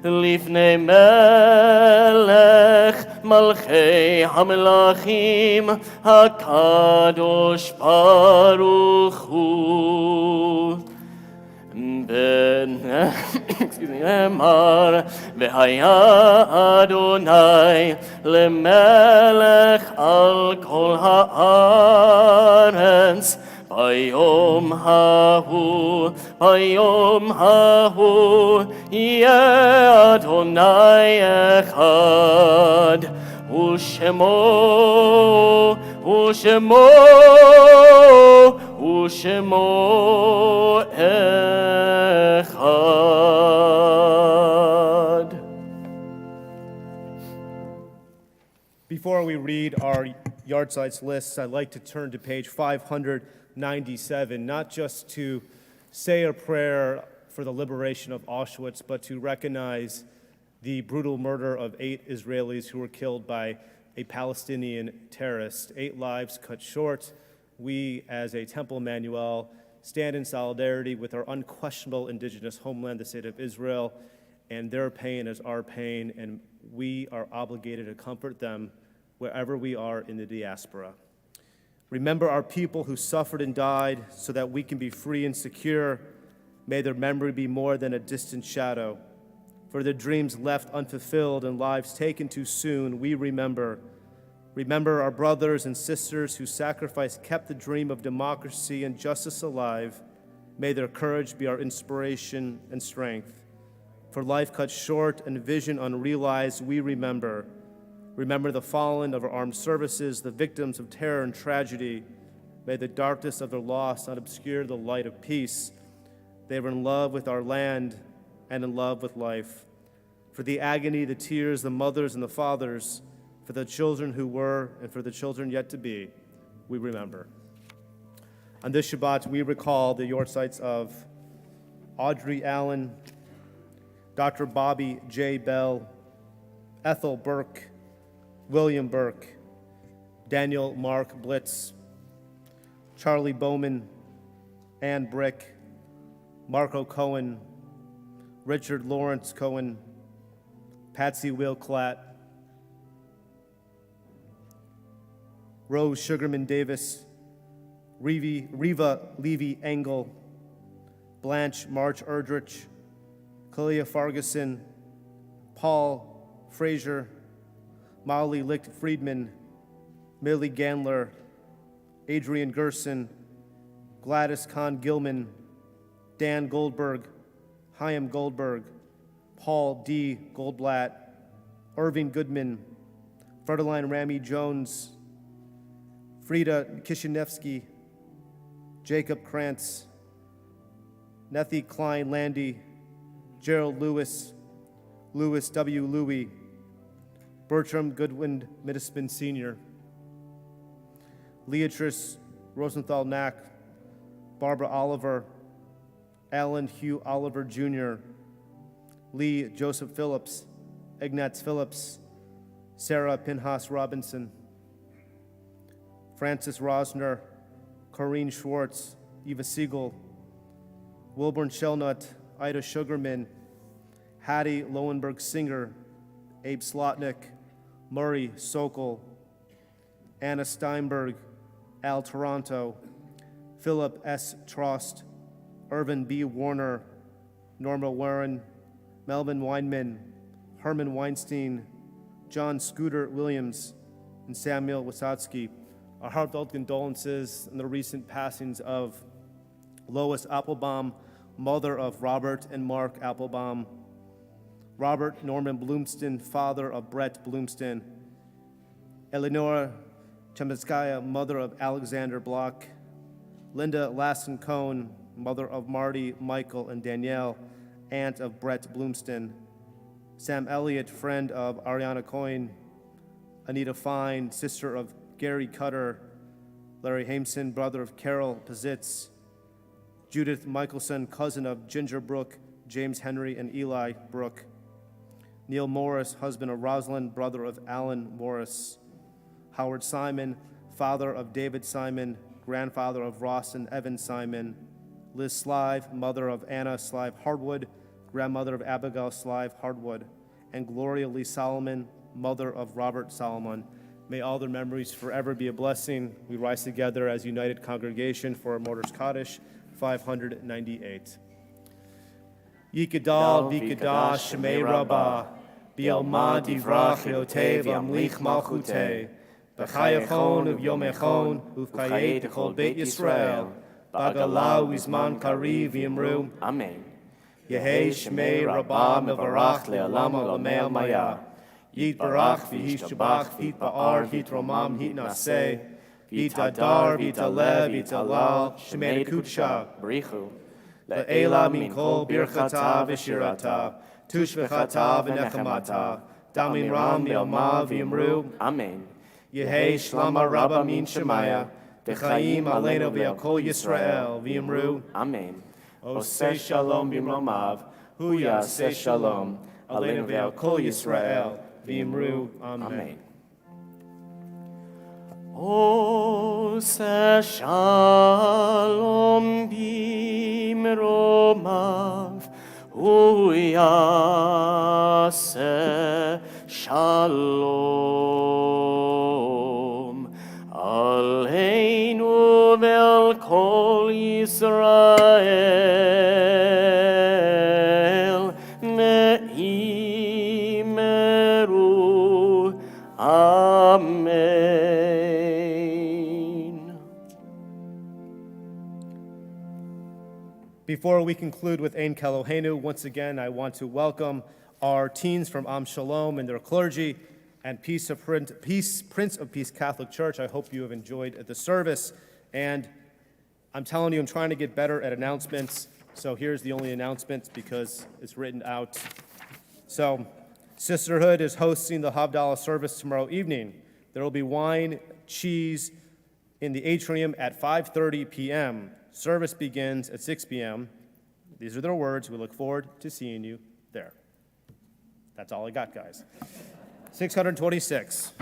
לפני מלך מלכי המלכים הקדוש ברוך הוא. excuse me, Emar, V'haya Adonai lemelech al kol haaretz, Bayom hahu, yeh Adonai echad, Ushemo echad. Before we read our yard sites lists, I'd like to turn to page 597, not just to say a prayer for the liberation of Auschwitz, but to recognize the brutal murder of 8 Israelis who were killed by a Palestinian terrorist. 8 lives cut short. We, as a Temple Emanu-El, stand in solidarity with our unquestionable indigenous homeland, the state of Israel, and their pain is our pain, and we are obligated to comfort them wherever we are in the diaspora. Remember our people who suffered and died so that we can be free and secure. May their memory be more than a distant shadow. For their dreams left unfulfilled and lives taken too soon, we remember. Remember our brothers and sisters whose sacrifice kept the dream of democracy and justice alive. May their courage be our inspiration and strength. For life cut short and vision unrealized, we remember. Remember the fallen of our armed services, the victims of terror and tragedy. May the darkness of their loss not obscure the light of peace. They were in love with our land and in love with life. For the agony, the tears, the mothers and the fathers, for the children who were and for the children yet to be, we remember. On this Shabbat, we recall the yortzites of Audrey Allen, Dr. Bobby J. Bell, Ethel Burke, William Burke, Daniel Mark Blitz, Charlie Bowman, Ann Brick, Marco Cohen, Richard Lawrence Cohen, Patsy Will Klatt, Rose Sugarman Davis, Riva Levy Engel, Blanche March Erdrich, Kalia Farguson, Paul Frazier, Molly Licht Friedman, Millie Gandler, Adrian Gerson, Gladys Kahn Gilman, Dan Goldberg, Chaim Goldberg, Paul D. Goldblatt, Irving Goodman, Ferdeline Rami Jones, Frida Kishinevsky, Jacob Krantz, Nethi Klein Landy, Gerald Lewis, Louis W. Louie, Bertram Goodwin Middisman Sr., Leatrice Rosenthal Knack, Barbara Oliver, Alan Hugh Oliver Jr., Lee Joseph Phillips, Ignatz Phillips, Sarah Pinhas Robinson, Francis Rosner, Corrine Schwartz, Eva Siegel, Wilburn Shelnut, Ida Sugarman, Hattie Lowenberg Singer, Abe Slotnick, Murray Sokol, Anna Steinberg, Al Toronto, Philip S. Trost, Irvin B. Warner, Norma Warren, Melvin Weinman, Herman Weinstein, John Scooter Williams, and Samuel Wasatsky. Our heartfelt condolences in the recent passings of Lois Applebaum, mother of Robert and Mark Applebaum, Robert Norman Bloomston, father of Brett Bloomston, Eleonora Chemskaya, mother of Alexander Block, Linda Lassen Cohn, mother of Marty, Michael, and Danielle, aunt of Brett Bloomston, Sam Elliott, friend of Ariana Coyne, Anita Fine, sister of Gary Cutter, Larry Hameson, brother of Carol Pazitz, Judith Michelson, cousin of Ginger Brook, James Henry, and Eli Brook, Neil Morris, husband of Rosalind, brother of Alan Morris, Howard Simon, father of David Simon, grandfather of Ross and Evan Simon, Liz Slive, mother of Anna Slive Hardwood, grandmother of Abigail Slive Hardwood, and Gloria Lee Solomon, mother of Robert Solomon. May all their memories forever be a blessing. We rise together as united congregation for Mortis Kaddish 598. Yikadal Vikadash Shemei Rabbah, Bielma Divrach Yotev Amlich Malchute, B'chayachon of Yom Echon, Uvkayet Echol Beit Yisrael, Bagalau Izman Kariv Yimru, Amen. Yehei Shemei Rabbah Mevarach Le'alam Olamei Maya, Yit Barach V'Hish Shabach V'Hit Ba'ar V'Hit Romam V'Hit Naseh, V'Hit Adar V'Hit Alev V'Hit Alal Shemei Kudsha, Brichu. Le'ela Min Kol Birchata V'Shirata, Tushvechata V'Nechamata, Damin Ram V'Yalma V'Yimru, Amen. Yehei Shlama Rabba Min Shemaya, V'Chaim Aleinu V'Yakol Yisrael V'Yimru, Amen. Oseh Shalom B'Mromav, Hu Yaseh Shalom, Aleinu V'Yakol Yisrael V'Yimru, Amen. Amen. Ose shalom bimromav, hu yaseh shalom, aleinu ve'al kol Yisrael, me'imeru, amen. Before we conclude with Ein Kelohenu, once again, I want to welcome our teens from Am Shalom and their clergy and Prince of Peace Catholic Church. I hope you have enjoyed the service. And I'm telling you, I'm trying to get better at announcements. So here's the only announcement because it's written out. So Sisterhood is hosting the Havdalah service tomorrow evening. There will be wine, cheese in the atrium at 5:30 p.m. Service begins at 6 p.m. These are their words. We look forward to seeing you there. That's all I got, guys. 626.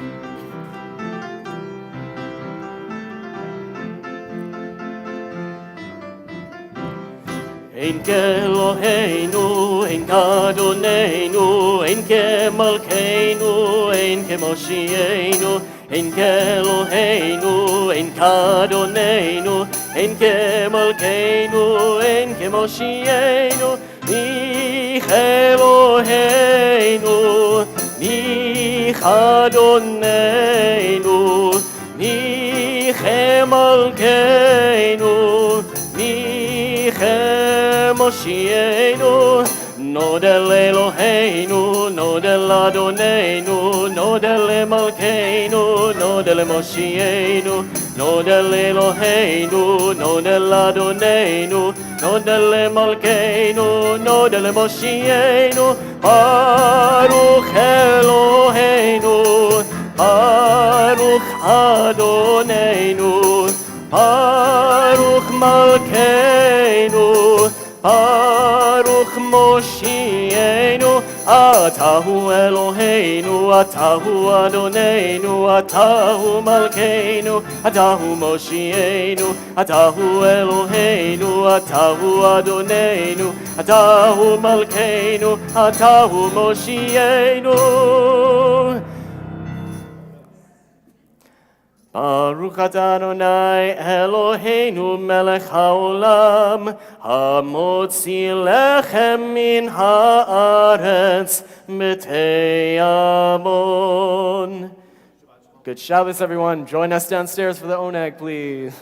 Ein Keloheinu, ein Kadonenu, ein Kemalkeinu, ein Kemoshienu, ein Keloheinu, ein Kadonenu, ein Kemalkeinu, ein Kemoshienu, mi Eloheinu, mi Kadonenu, mi Kemalkeinu, mi Moshienu, no del Eloheinu, no del Adonenu, no del Malkeinu, no del Moshienu, no del Eloheinu, no del Adonenu, no del Malkeinu, no del Moshienu, Baruch Eloheinu, Baruch Adonenu, Baruch Malkeinu, Baruch Moshienu, Atahu Eloheinu, Atahu Adonenu, Atahu Malkeinu, Atahu Moshienu, Atahu Eloheinu, Atahu Adonenu, Atahu Malkeinu, Atahu Moshienu. Baruch atah Adonai Eloheinu melech haolam, hamotzi lechem min haaretz b'tei Amon. Good Shabbos, everyone. Join us downstairs for the oneg, please.